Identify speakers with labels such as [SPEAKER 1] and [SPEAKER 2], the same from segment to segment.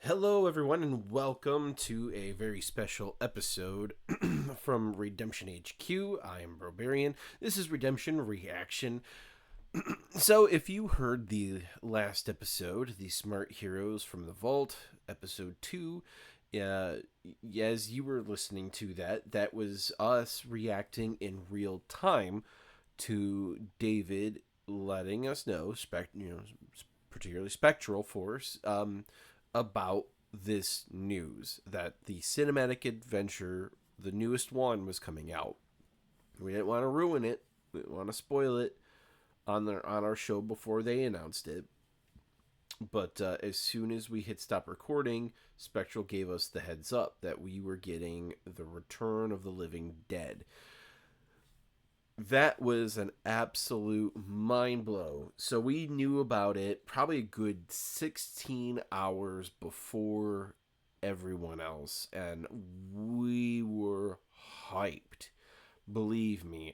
[SPEAKER 1] Hello, everyone, and welcome to a very special episode from Redemption HQ. I am Robarian. This is Redemption Reaction. So, if you heard the last episode, the Smart Heroes from the Vault, episode 2, as you were listening to that was us reacting in real time to David letting us know, particularly Spectral Force, about this news that the cinematic adventure, the newest one, was coming out. We didn't want to ruin it. We didn't want to spoil it on our show before they announced it. But as soon as we hit stop recording, Spectral gave us the heads up that we were getting the Return of the Living Dead. That was an absolute mind blow. So we knew about it probably a good 16 hours before everyone else, and we were hyped. Believe me,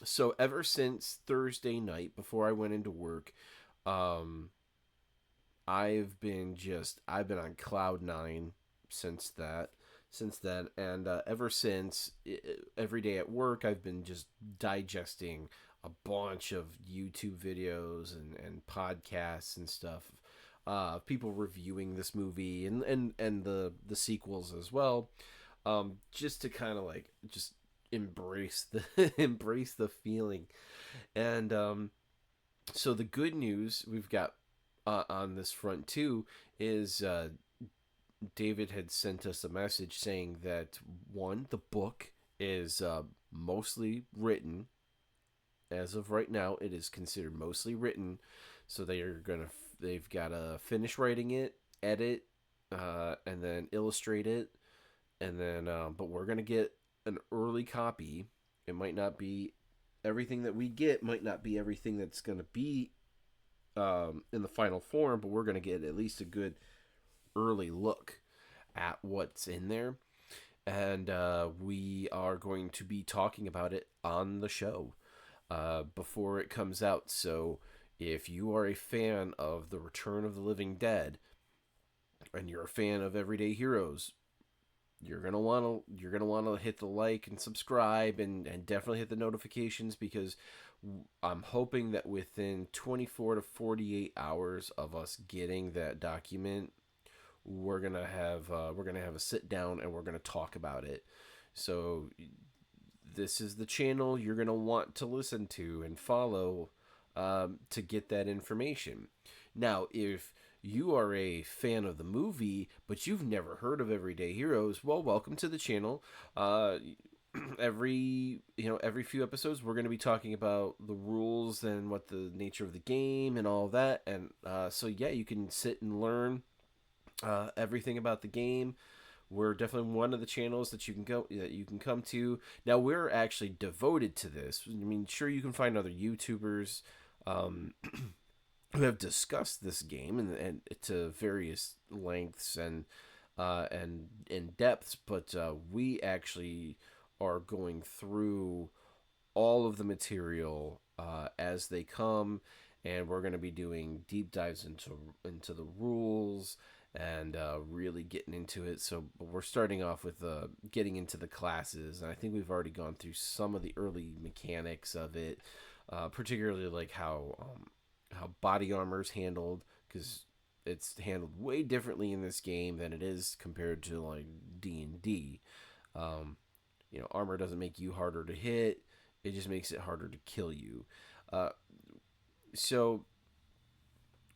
[SPEAKER 1] so ever since Thursday night before I went into work, um I've been on cloud 9 since that since then, and ever since, every day at work I've been just digesting a bunch of YouTube videos and podcasts and stuff, people reviewing this movie and the sequels as well, just to kind of like just embrace the embrace the feeling. And so the good news we've got on this front too is David had sent us a message saying that, one, the book is mostly written. As of right now, it is considered mostly written, so they've got to finish writing it, edit, and then illustrate it, and then but we're gonna get an early copy. It might not be everything that we get, might not be everything that's gonna be in the final form, but we're gonna get at least a good early look at what's in there, and we are going to be talking about it on the show before it comes out. So if you are a fan of the Return of the Living Dead and you're a fan of Everyday Heroes, you're gonna want to hit the like and subscribe, and definitely hit the notifications, because I'm hoping that within 24 to 48 hours of us getting that document, we're gonna have a sit down and we're gonna talk about it. So this is the channel you're gonna want to listen to and follow, to get that information. Now, if you are a fan of the movie but you've never heard of Everyday Heroes, well, welcome to the channel. Every few episodes we're going to be talking about the rules and what the nature of the game and all that, and so yeah, you can sit and learn everything about the game. We're definitely one of the channels that you can come to. Now, we're actually devoted to this. I mean, sure, you can find other YouTubers who have discussed this game and to various lengths and in depths, but we actually are going through all of the material as they come, and we're going to be doing deep dives into the rules and really getting into it. So we're starting off with getting into the classes, and I think we've already gone through some of the early mechanics of it, particularly like how body armor is handled, because it's handled way differently in this game than it is compared to like D&D. Armor doesn't make you harder to hit; it just makes it harder to kill you. So,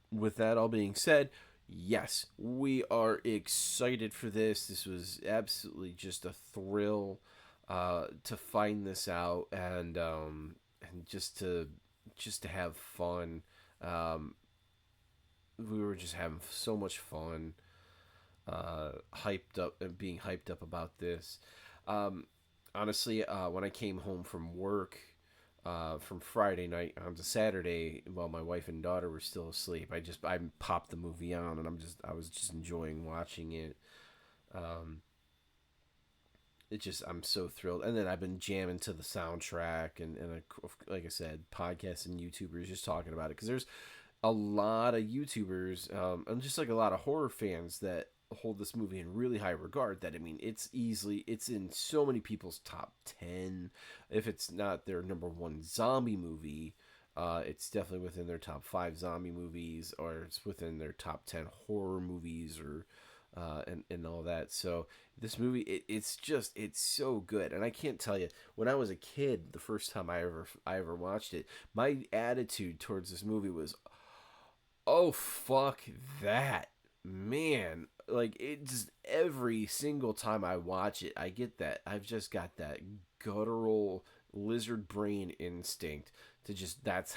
[SPEAKER 1] with that all being said, yes, we are excited for this. This was absolutely just a thrill to find this out, and just to have fun. We were just having so much fun, being hyped up about this. Honestly, when I came home from work, from Friday night onto Saturday, while my wife and daughter were still asleep, I popped the movie on, and I was just enjoying watching it. Um, I'm so thrilled. And then I've been jamming to the soundtrack, and like I said, podcasts and YouTubers just talking about it, because there's a lot of YouTubers, and just like a lot of horror fans that hold this movie in really high regard. That, I mean, it's in so many people's top 10. If it's not their number one zombie movie, it's definitely within their top 5 zombie movies, or it's within their top 10 horror movies, or and all that. So this movie, it's so good. And I can't tell you, when I was a kid, the first time I ever watched it, my attitude towards this movie was, oh fuck that, man. Like, it just, every single time I watch it, I get that, I've just got that guttural lizard brain instinct to just, that's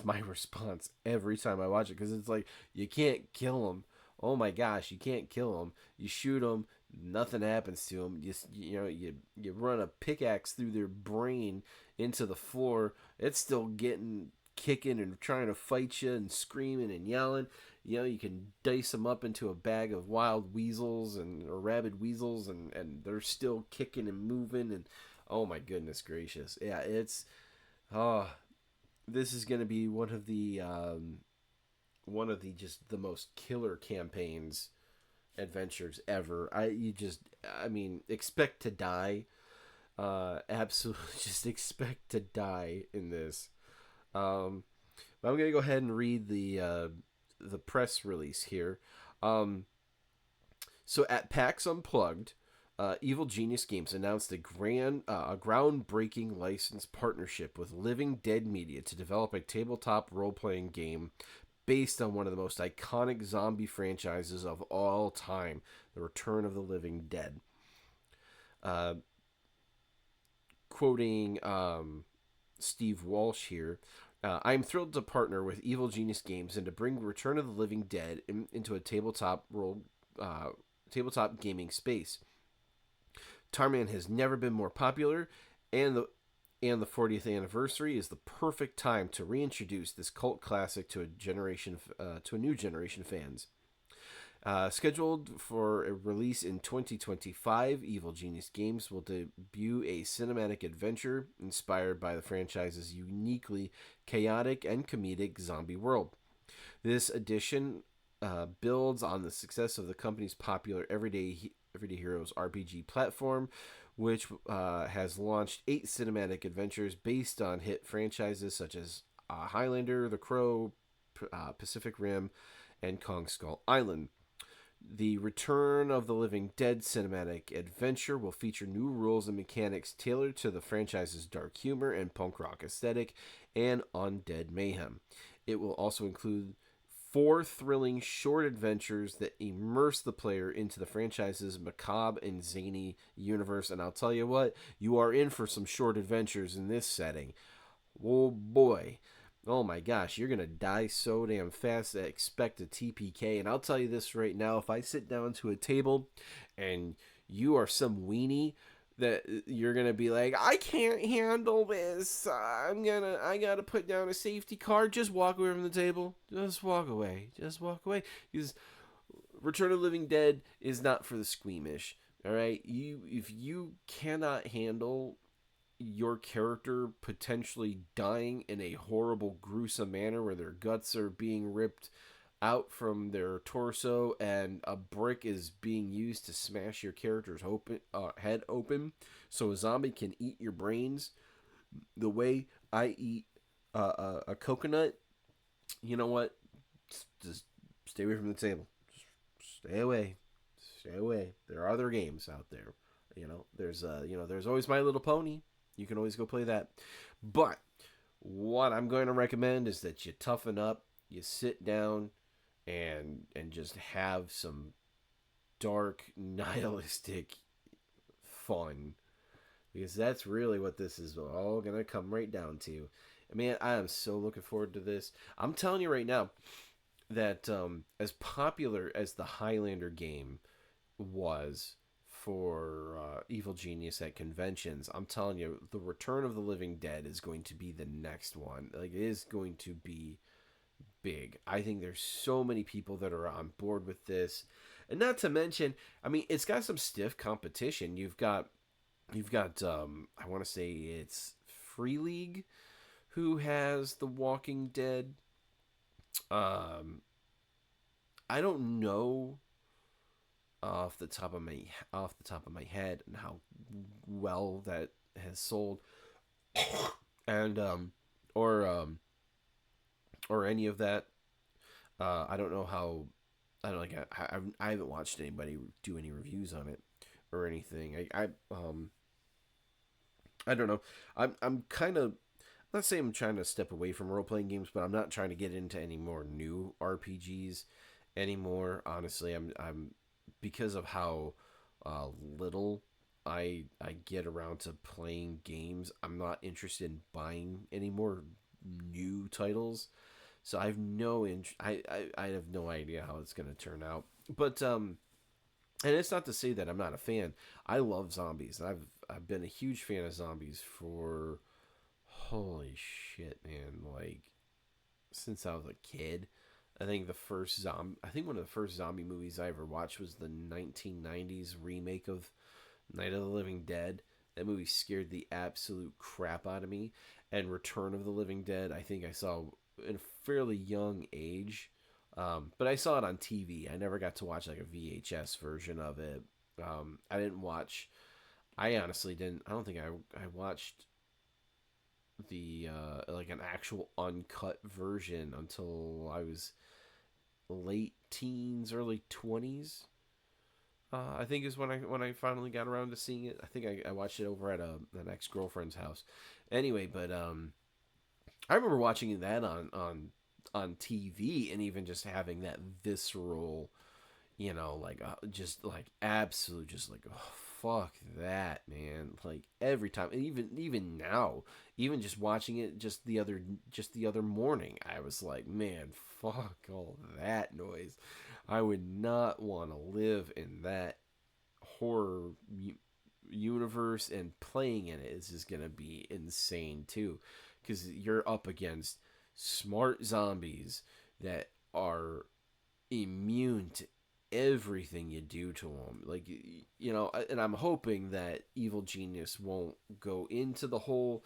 [SPEAKER 1] my response every time I watch it, because it's like, you can't kill him. Oh my gosh, you can't kill him. You shoot him, nothing happens to him. You run a pickaxe through their brain into the floor, it's still getting, kicking and trying to fight you and screaming and yelling. You can dice them up into a bag of wild weasels or rabid weasels, and they're still kicking and moving. And oh my goodness gracious, yeah, oh, this is gonna be one of the just the most killer campaigns, adventures ever. I mean, expect to die. Absolutely, just expect to die in this. But I'm gonna go ahead and read the press release here. Um, so at PAX Unplugged, Evil Genius Games announced a groundbreaking license partnership with Living Dead Media to develop a tabletop role-playing game based on one of the most iconic zombie franchises of all time, The Return of the Living Dead. Uh, Quoting Steve Walsh here, I am thrilled to partner with Evil Genius Games and to bring Return of the Living Dead into a tabletop gaming space. Tarman has never been more popular, and the 40th anniversary is the perfect time to reintroduce this cult classic to a new generation of fans. Scheduled for a release in 2025, Evil Genius Games will debut a cinematic adventure inspired by the franchise's uniquely chaotic and comedic zombie world. This edition builds on the success of the company's popular Everyday Heroes RPG platform, which has launched 8 cinematic adventures based on hit franchises such as Highlander, The Crow, Pacific Rim, and Kong Skull Island. The Return of the Living Dead cinematic adventure will feature new rules and mechanics tailored to the franchise's dark humor and punk rock aesthetic and undead mayhem. It will also include 4 thrilling short adventures that immerse the player into the franchise's macabre and zany universe. And I'll tell you what, you are in for some short adventures in this setting. Oh boy. Oh my gosh, you're going to die so damn fast that expect a TPK. And I'll tell you this right now, if I sit down to a table and you are some weenie, that you're going to be like, I can't handle this. I got to put down a safety card. Just walk away from the table. Just walk away. Just walk away. Because Return of the Living Dead is not for the squeamish. All right? If you cannot handle your character potentially dying in a horrible, gruesome manner where their guts are being ripped out from their torso and a brick is being used to smash your character's head open so a zombie can eat your brains the way I eat a coconut, you know what? Just stay away from the table. Just stay away. Stay away. There are other games out there. There's always My Little Pony. You can always go play that. But what I'm going to recommend is that you toughen up, you sit down, and just have some dark, nihilistic fun. Because that's really what this is all going to come right down to. Man, I am so looking forward to this. I'm telling you right now that as popular as the Highlander game was for Evil Genius at conventions, I'm telling you, the Return of the Living Dead is going to be the next one. Like, it is going to be big. I think there's so many people that are on board with this. And not to mention, I mean, it's got some stiff competition. You've got I want to say it's Free League, who has The Walking Dead. Um, I don't know off the top of my head and how well that has sold, and or um, or any of that. I don't know how. I don't like. I haven't watched anybody do any reviews on it or anything. I don't know. I'm kind of not saying I'm trying to step away from role playing games, but I'm not trying to get into any more new RPGs anymore. Honestly, I'm because of how little I get around to playing games. I'm not interested in buying any more new titles. So I have I have no idea how it's gonna turn out. But and it's not to say that I'm not a fan. I love zombies. I've been a huge fan of zombies for holy shit, man. Like since I was a kid. I think one of the first zombie movies I ever watched was the 1990s remake of Night of the Living Dead. That movie scared the absolute crap out of me. And Return of the Living Dead, I think I saw in a fairly young age. But I saw it on TV. I never got to watch like a VHS version of it. I didn't watch. I honestly didn't. I don't think I watched the like an actual uncut version until I was late teens, early 20s. I think is when I finally got around to seeing it. I think I watched it over at an ex girlfriend's house. Anyway, but I remember watching that on TV and even just having that visceral, like just like absolute, just like oh, fuck that, man. Like every time, and even now, even just watching it just the other morning, I was like, man, fuck all that noise. I would not want to live in that horror universe, and playing in it is just gonna be insane too, because you're up against smart zombies that are immune to everything you do to them. Like, and I'm hoping that Evil Genius won't go into the whole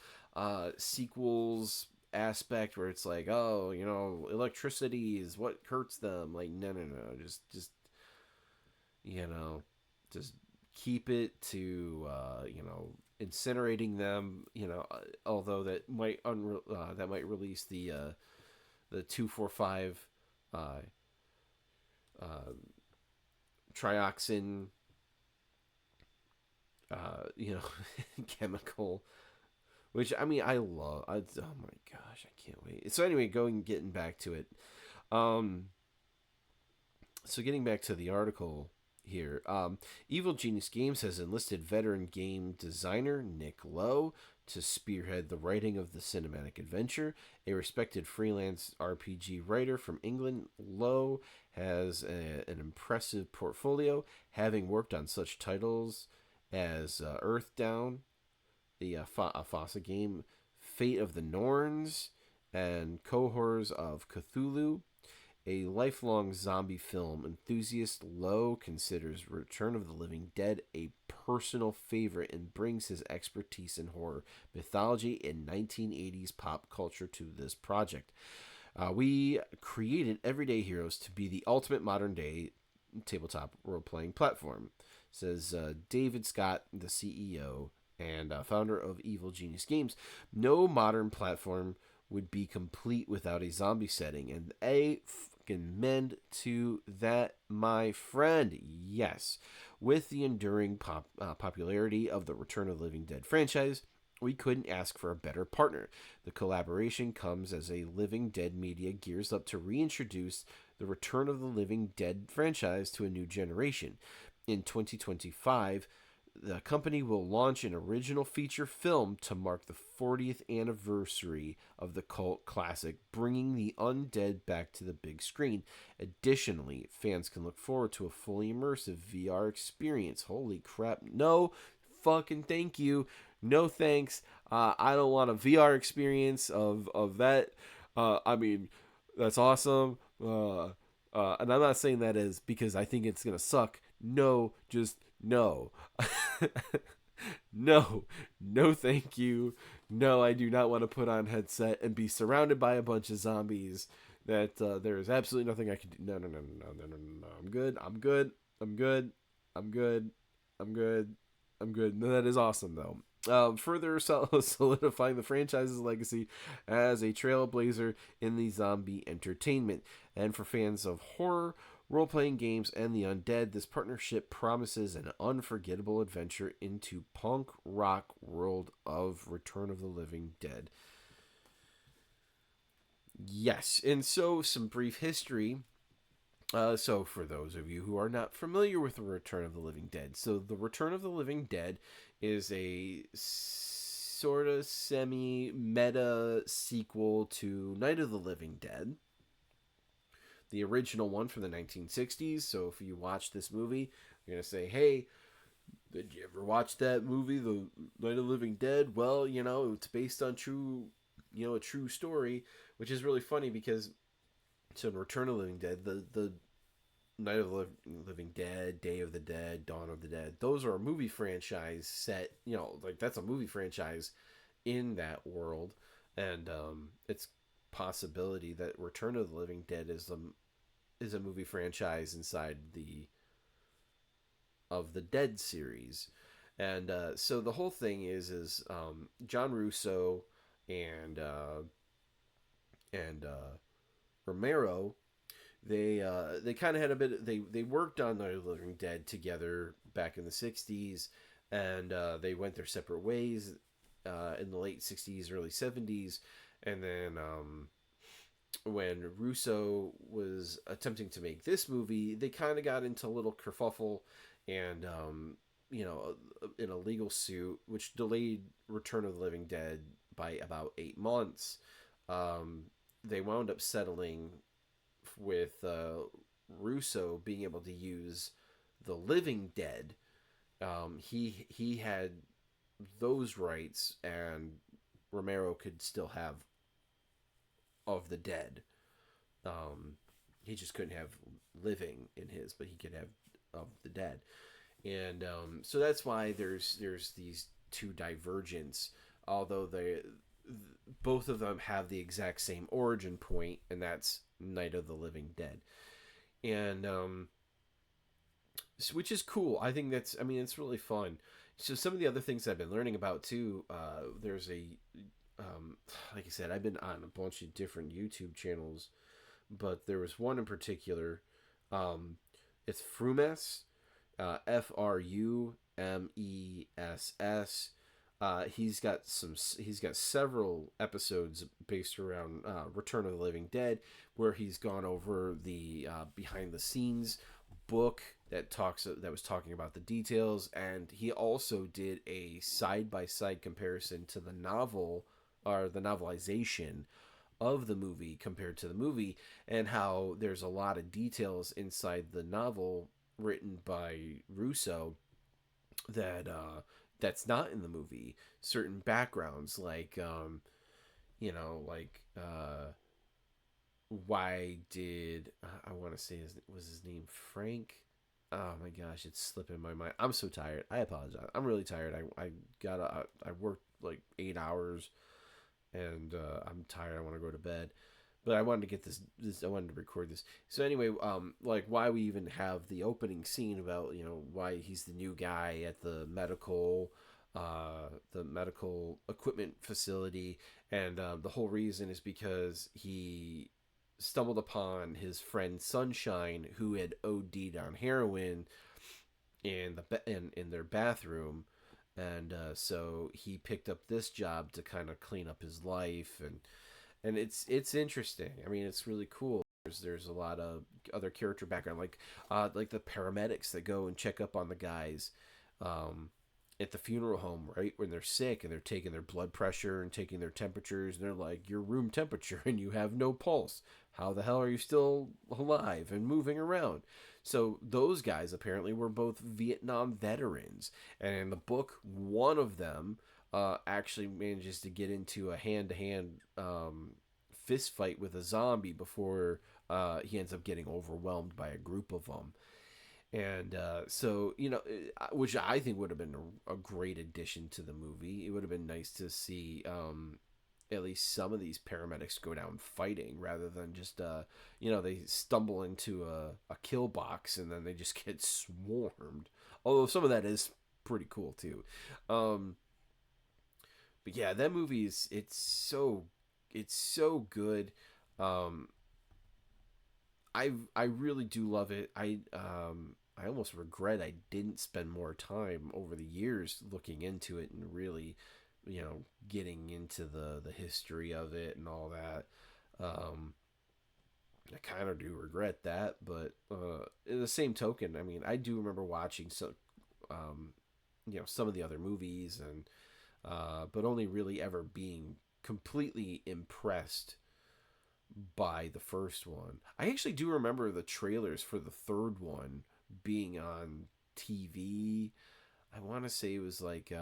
[SPEAKER 1] sequels aspect where it's like, oh, electricity is what hurts them. Like, no, just you know, just keep it to incinerating them. Although that might release the 245 uh, uh, trioxin, chemical. Which I mean, I love. Oh my gosh, I can't wait. So anyway, getting back to it. Um, so getting back to the article here, Evil Genius Games has enlisted veteran game designer Nick Lowe to spearhead the writing of the cinematic adventure. A respected freelance RPG writer from England, Lowe has an impressive portfolio, having worked on such titles as Earthdown, the FOSSA game, Fate of the Norns, and Cohors of Cthulhu. A lifelong zombie film enthusiast, Lowe considers Return of the Living Dead a personal favorite and brings his expertise in horror, mythology, and 1980s pop culture to this project. We created Everyday Heroes to be the ultimate modern day tabletop role playing platform, says David Scott, the CEO and founder of Evil Genius Games. No modern platform would be complete without a zombie setting, and a fucking mend to that, my friend. Yes, with the enduring popularity of the Return of the Living Dead franchise, we couldn't ask for a better partner. The collaboration comes as a Living Dead media gears up to reintroduce the Return of the Living Dead franchise to a new generation. In 2025, the company will launch an original feature film to mark the 40th anniversary of the cult classic, bringing the undead back to the big screen. Additionally, fans can look forward to a fully immersive VR experience. Holy crap. No fucking thank you. No thanks. I don't want a VR experience of that. I mean, that's awesome. And I'm not saying that as because I think it's going to suck. No, just no. No, no, thank you. No, I do not want to put on headset and be surrounded by a bunch of zombies that there is absolutely nothing I can do. No, no, no, no, no, no, no, no. I'm good. I'm good. I'm good. I'm good. I'm good. I'm good. No, that is awesome, though. Further solidifying the franchise's legacy as a trailblazer in the zombie entertainment. And for fans of horror, role playing games, and the undead, this partnership promises an unforgettable adventure into punk rock world of Return of the Living Dead. Yes, and so some brief history. So, for those of you who are not familiar with the Return of the Living Dead, so the Return of the Living Dead is a sort of semi meta sequel to Night of the Living Dead, the original one from the 1960s. So, if you watch this movie, you're going to say, hey, did you ever watch that movie, The Night of the Living Dead? Well, it's based on a true story, which is really funny because so in Return of the Living Dead, the Night of the Living Dead, Day of the Dead, Dawn of the Dead, those are a movie franchise set. Like that's a movie franchise in that world, and it's possibility that Return of the Living Dead is a movie franchise inside the of the Dead series, and so the whole thing is John Russo and Romero, they kind of had a bit. They worked on Night of the Living Dead together back in the '60s, and they went their separate ways in the late '60s, early '70s, and then when Russo was attempting to make this movie, they kind of got into a little kerfuffle, and in a legal suit, which delayed Return of the Living Dead by about 8 months. They wound up settling with Russo being able to use the Living Dead. He had those rights, and Romero could still have of the Dead. He just couldn't have Living in his, but he could have of the Dead, and so that's why there's these two divergence. Although they both of them have the exact same origin point, and that's Night of the Living Dead, and which is cool. I think it's really fun. So some of the other things I've been learning about too. There's a like I said, I've been on a bunch of different YouTube channels, but there was one in particular. It's Fremuss, Frumess. He's got several episodes based around Return of the Living Dead, where he's gone over the behind the scenes book that was talking about the details, and he also did a side by side comparison to the novel or the novelization of the movie compared to the movie, and how there's a lot of details inside the novel written by Russo that that's not in the movie. Certain backgrounds, like like why did I want to say was his name Frank? Oh my gosh, it's slipping my mind. I'm so tired. I apologize. I'm really tired. I worked like 8 hours, and I'm tired. I want to go to bed. But I wanted to get this. I wanted to record this. So anyway, like why we even have the opening scene about why he's the new guy at the medical equipment facility, and the whole reason is because he stumbled upon his friend Sunshine, who had OD'd on heroin in their bathroom, and so he picked up this job to kind of clean up his life, and it's interesting. I mean, it's really cool. There's a lot of other character background, like the paramedics that go and check up on the guys at the funeral home, right, when they're sick, and they're taking their blood pressure and taking their temperatures, and they're like, "Your room temperature, and you have no pulse. How the hell are you still alive and moving around?" So those guys apparently were both Vietnam veterans, and in the book, one of them actually manages to get into a hand-to-hand fist fight with a zombie before he ends up getting overwhelmed by a group of them. And so, which I think would have been a great addition to the movie. It would have been nice to see at least some of these paramedics go down fighting rather than just they stumble into a kill box and then they just get swarmed. Although some of that is pretty cool too. Um, but yeah, that movie is it's so good. Um, I really do love it. I almost regret I didn't spend more time over the years looking into it and really, getting into the history of it and all that. Um, I kind of do regret that, but in the same token, I mean, I do remember watching um, some of the other movies and but only really ever being completely impressed by the first one. I actually do remember the trailers for the third one being on TV. I want to say it was like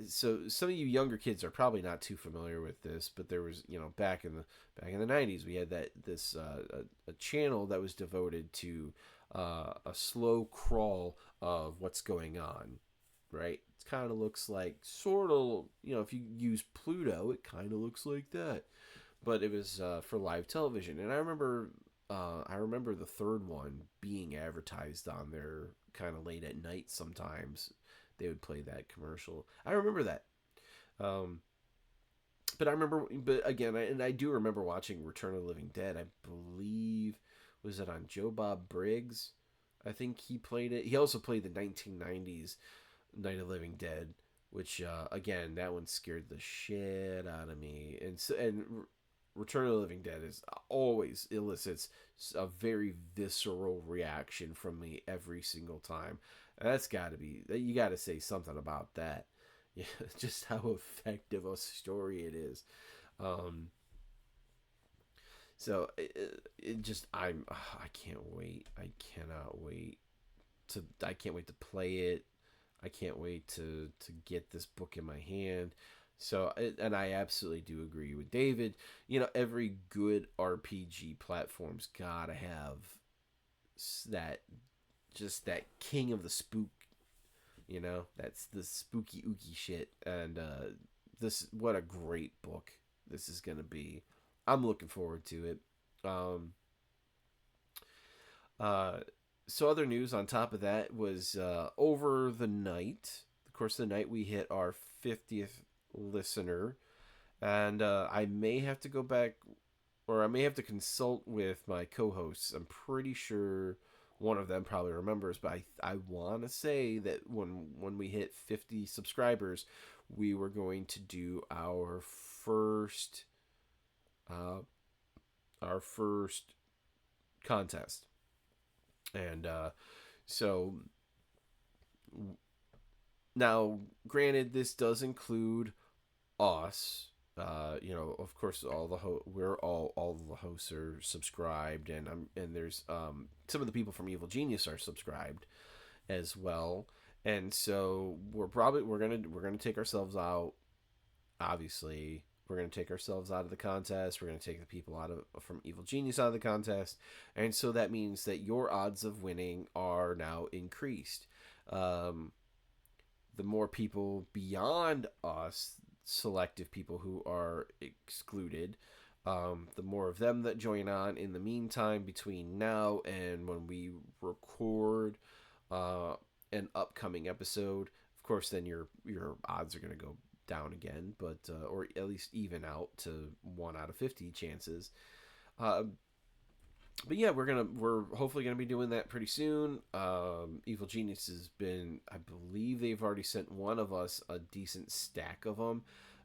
[SPEAKER 1] so some of you younger kids are probably not too familiar with this, but there was back in the 90s we had a channel that was devoted to a slow crawl of what's going on, right? It kind of looks like sort of, if you use Pluto, it kind of looks like that, but it was for live television. And I remember the third one being advertised on there kind of late at night. Sometimes they would play that commercial. I remember that. Um, but again, I do remember watching Return of the Living Dead. I believe, was it on Joe Bob Briggs? I think he played it. He also played the 1990s Night of the Living Dead, which again, that one scared the shit out of me. Return of the Living Dead is always elicits a very visceral reaction from me every single time. That's got to be, you got to say something about that. Yeah, just how effective a story it is. Um, so it just I can't wait. I can't wait to play it. I can't wait to get this book in my hand. So, and I absolutely do agree with David. Every good RPG platform's gotta have that, just that king of the spook. That's the spooky ooky shit. And what a great book this is gonna be. I'm looking forward to it. Um, uh, so other news on top of that was over the night. Of course, the night we hit our 50th listener, and I may have to go back, or I may have to consult with my co-hosts. I'm pretty sure one of them probably remembers, but I want to say that when we hit 50 subscribers, we were going to do uh, our first contest, and so now, granted, this does include us. Of course, we're all the hosts are subscribed, and there's some of the people from Evil Genius are subscribed as well, and so we're gonna take ourselves out. Obviously, we're gonna take ourselves out of the contest. We're gonna take the people out of from Evil Genius out of the contest, and so that means that your odds of winning are now increased. Um, the more people beyond us, selective people who are excluded, the more of them that join on in the meantime between now and when we record uh, an upcoming episode. Of course, then your odds are going to go down again, but or at least even out to 1 out of 50 chances. Uh, but yeah, we're hopefully gonna be doing that pretty soon. Evil Genius has been, I believe they've already sent one of us a decent stack of them.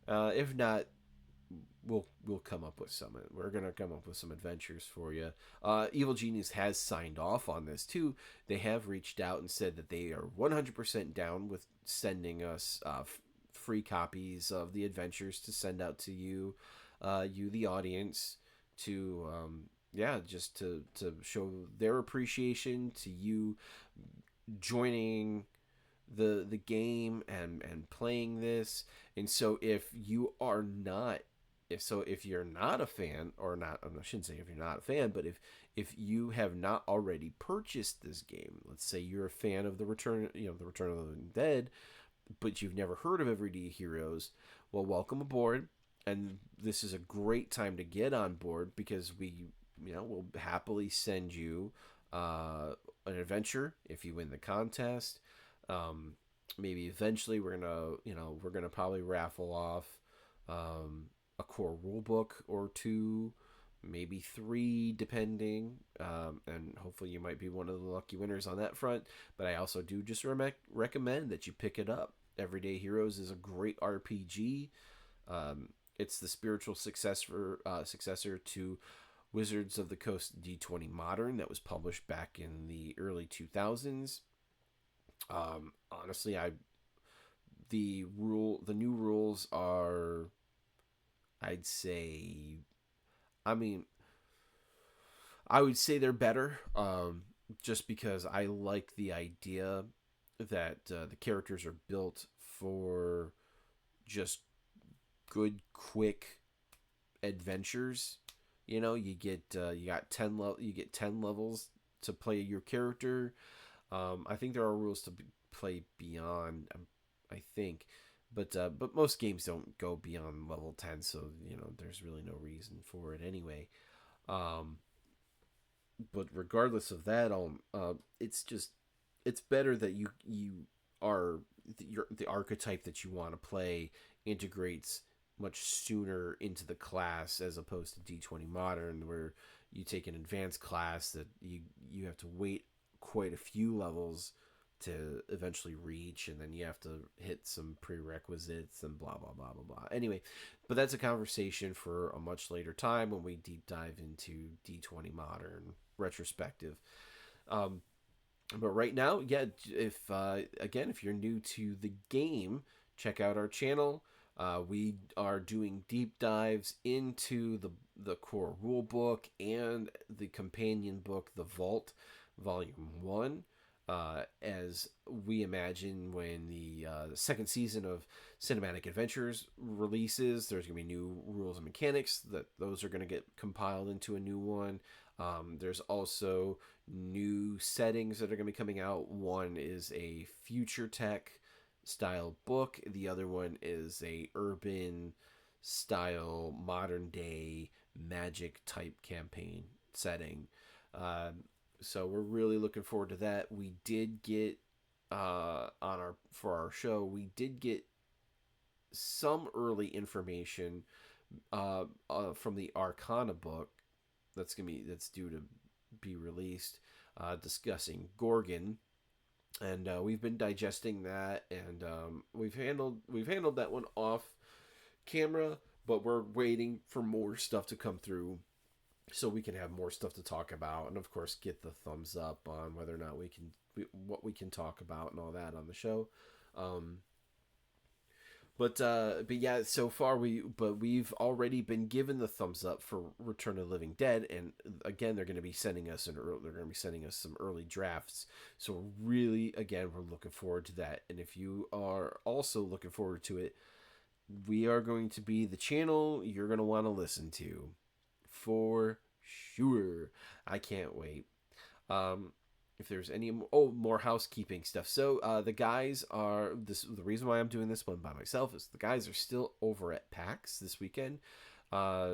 [SPEAKER 1] If not, we'll come up with some. We're gonna come up with some adventures for you. Evil Genius has signed off on this too. They have reached out and said that they are 100% down with sending us free copies of the adventures to send out to you, you the audience, to yeah, just to show their appreciation to you joining the game and playing this. And so if you're not a fan, or not, I shouldn't say if you're not a fan, but if you have not already purchased this game, let's say you're a fan of the Return of the Living Dead, but you've never heard of Everyday Heroes, well, welcome aboard. and this is a great time to get on board because will happily send you an adventure if you win the contest. Um, Maybe eventually we're gonna probably raffle off a core rule book or two, maybe three, depending. And hopefully you might be one of the lucky winners on that front. But I also do just recommend that you pick it up. Everyday Heroes is a great RPG. It's the spiritual successor to Wizards of the Coast D20 Modern that was published back in the early 2000s. Honestly, the new rules are, I'd say, I mean, I would say they're better. Just because I like the idea that the characters are built for just good, quick adventures. You get 10 levels to play your character. I think there are rules to play beyond. I think, but most games don't go beyond level 10, so there's really no reason for it anyway. Um, but regardless of that, it's better that you are the archetype that you want to play integrates much sooner into the class as opposed to D20 Modern, where you take an advanced class that you have to wait quite a few levels to eventually reach, and then you have to hit some prerequisites and blah blah blah blah blah. Anyway, but that's a conversation for a much later time when we deep dive into D20 Modern retrospective. Um, but right now, yeah, if you're new to the game, check out our channel. We are doing deep dives into the core rule book and the companion book, The Vault, Volume 1. As we imagine when the second season of Cinematic Adventures releases, there's going to be new rules and mechanics those are going to get compiled into a new one. There's also new settings that are going to be coming out. One is a future tech style book. The other one is a urban style modern day magic type campaign setting. So we're really looking forward to that. We did get for our show, we did get some early information from the Arcana book that's due to be released, discussing Gorgon, and we've been digesting that, and we've handled that one off camera, but we're waiting for more stuff to come through so we can have more stuff to talk about, and of course get the thumbs up on whether or not what we can talk about and all that on the show. Um, but yeah, so far we've already been given the thumbs up for Return of the Living Dead, and again they're going to be sending us some early drafts. So really, again, we're looking forward to that. And if you are also looking forward to it, we are going to be the channel you're going to want to listen to for sure. I can't wait. Um, if there's any more housekeeping stuff. So the guys are the reason why I'm doing this one by myself is the guys are still over at PAX this weekend.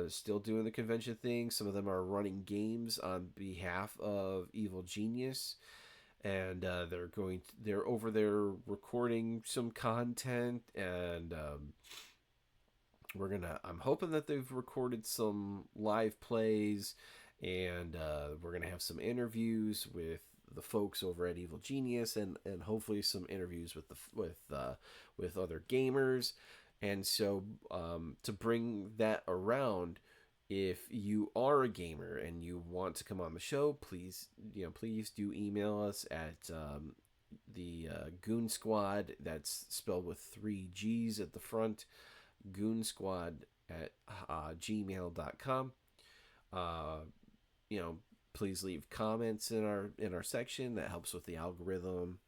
[SPEAKER 1] Still doing the convention thing. Some of them are running games on behalf of Evil Genius, and they're over there recording some content, and I'm hoping that they've recorded some live plays, and we're gonna have some interviews with the folks over at Evil Genius, and hopefully some interviews with other gamers. And so to bring that around, if you are a gamer and you want to come on the show, please do email us at the Goon Squad. That's spelled with 3 G's at the front. Goonsquad at gmail.com. Uh, Please leave comments in our section. That helps with the algorithm.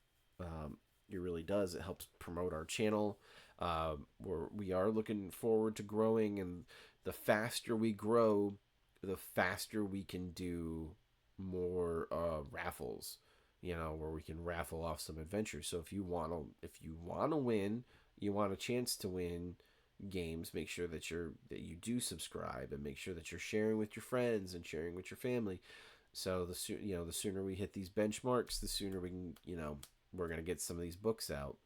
[SPEAKER 1] It really does. It helps promote our channel. We are looking forward to growing, and the faster we grow, the faster we can do more raffles. Where we can raffle off some adventures. So if you want to win, you want a chance to win games, make sure that you do subscribe, and make sure that you're sharing with your friends and sharing with your family. So the sooner we hit these benchmarks, the sooner we can, we're gonna get some of these books out.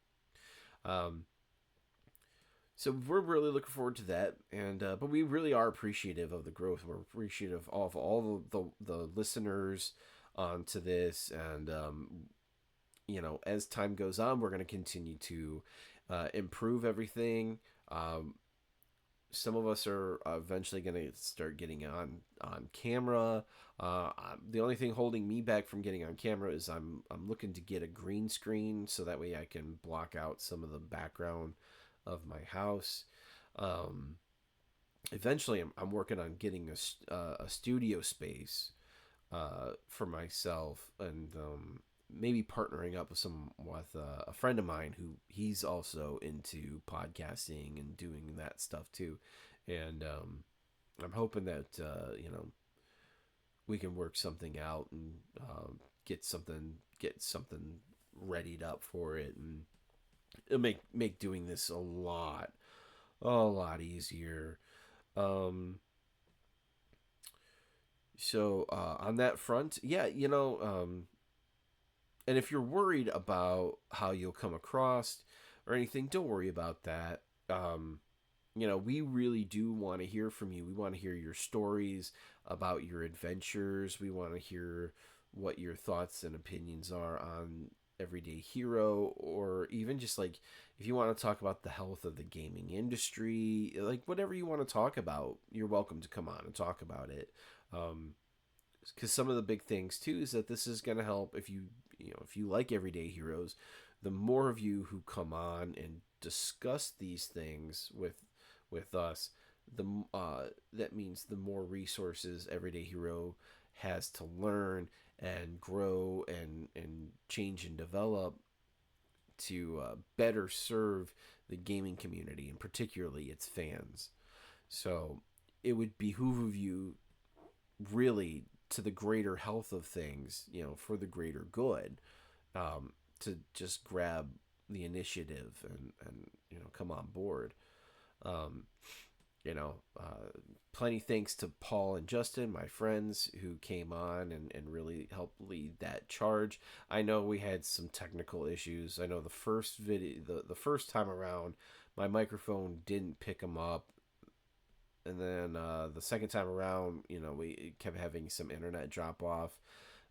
[SPEAKER 1] Um, so we're really looking forward to that, and but we really are appreciative of the growth. We're appreciative of all the listeners to this, and as time goes on, we're going to continue to improve everything. Um, some of us are eventually going to start getting on camera. The only thing holding me back from getting on camera is I'm looking to get a green screen so that way I can block out some of the background of my house. Um, Eventually, I'm working on getting a studio space for myself, and maybe partnering up with a friend of mine who he's also into podcasting and doing that stuff too, and I'm hoping that we can work something out and get something readied up for it, and it'll make doing this a lot easier. Um, so on that front, yeah, and if you're worried about how you'll come across or anything, don't worry about that. Um, we really do want to hear from you. We want to hear your stories about your adventures. We want to hear what your thoughts and opinions are on Everyday Hero, or even just like if you want to talk about the health of the gaming industry, like whatever you want to talk about, you're welcome to come on and talk about it. Um, because some of the big things too is that this is going to help if you like Everyday Heroes, the more of you who come on and discuss these things with us, the that means the more resources Everyday Hero has to learn and grow and change and develop to better serve the gaming community and particularly its fans. So it would behoove you really to the greater health of things, for the greater good, to just grab the initiative and come on board. Um, Plenty thanks to Paul and Justin, my friends, who came on and really helped lead that charge. I know we had some technical issues. I know the first video, the first time around, my microphone didn't pick them up, and then the second time around, we kept having some internet drop off.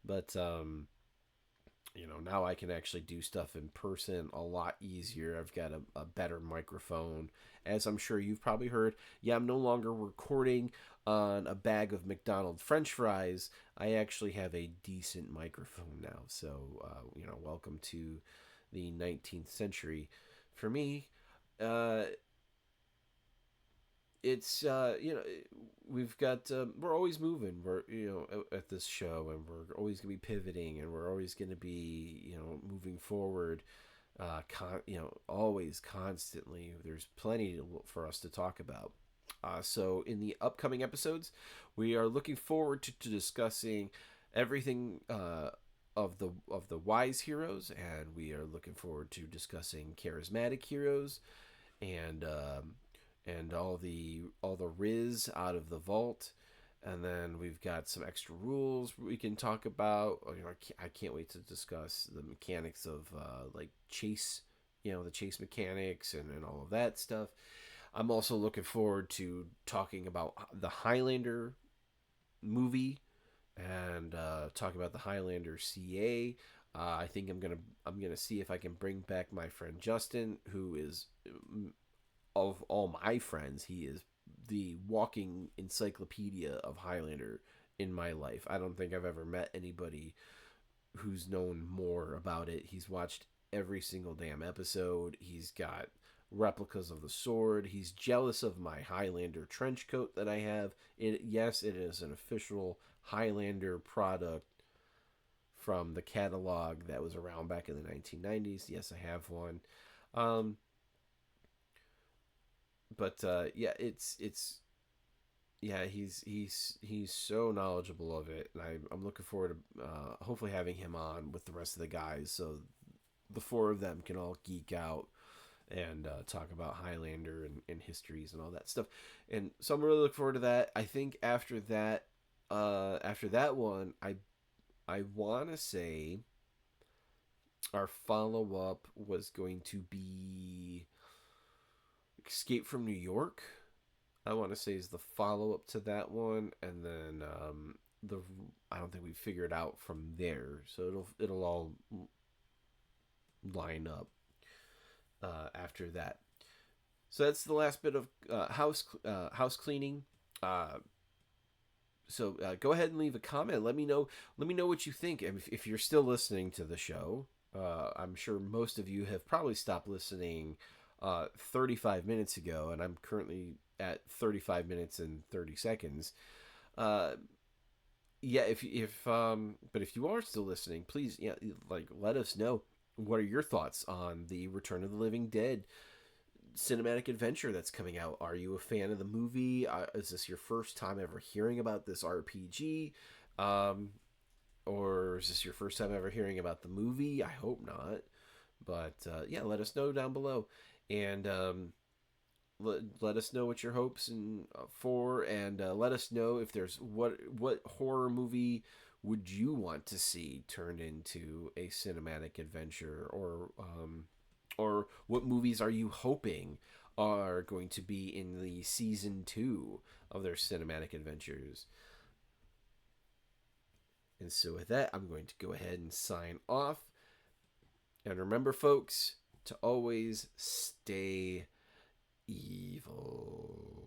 [SPEAKER 1] But now I can actually do stuff in person a lot easier. I've got a better microphone, as I'm sure you've probably heard. Yeah, I'm no longer recording on a bag of McDonald's French fries. I actually have a decent microphone now. So welcome to the 19th century. For me, uh, it's we've got we're always moving. We're at this show, and we're always gonna be pivoting, and we're always gonna be moving forward. Always constantly. There's plenty for us to talk about. So in the upcoming episodes, we are looking forward to discussing everything of the wise heroes, and we are looking forward to discussing charismatic heroes, and all the Riz out of the vault, and then we've got some extra rules we can talk about. I can't wait to discuss the mechanics of like chase, the chase mechanics and all of that stuff. I'm also looking forward to talking about the Highlander movie and talking about the Highlander CA. I think I'm gonna see if I can bring back my friend Justin, who is of all my friends, he is the walking encyclopedia of Highlander in my life. I don't think I've ever met anybody who's known more about it. He's watched every single damn episode. He's got replicas of the sword. He's jealous of my Highlander trench coat that I have. Yes, it is an official Highlander product from the catalog that was around back in the 1990s. Yes, I have one. Um, but yeah, it's yeah, he's so knowledgeable of it, and I'm looking forward to hopefully having him on with the rest of the guys, so the four of them can all geek out and talk about Highlander and histories and all that stuff. And so I'm really looking forward to that. I think after that one, I want to say our follow up was going to be Escape from New York. I want to say is the follow up to that one, and then the I don't think we figured out from there. So it'll all line up after that. So that's the last bit of house cleaning. Uh, so go ahead and leave a comment. Let me know. Let me know what you think. If you're still listening to the show, I'm sure most of you have probably stopped listening 35 minutes ago, and I'm currently at 35 minutes and 30 seconds. Uh, yeah, but if you are still listening, please, yeah, like let us know what are your thoughts on the Return of the Living Dead cinematic adventure that's coming out. Are you a fan of the movie? Is this your first time ever hearing about this RPG? Um, or is this your first time ever hearing about the movie? I hope not. But yeah, let us know down below. And let us know what your hopes and for, and let us know if there's what horror movie would you want to see turned into a cinematic adventure, or what movies are you hoping are going to be in the season 2 of their cinematic adventures. And so with that, I'm going to go ahead and sign off. And remember, folks, to always stay evil.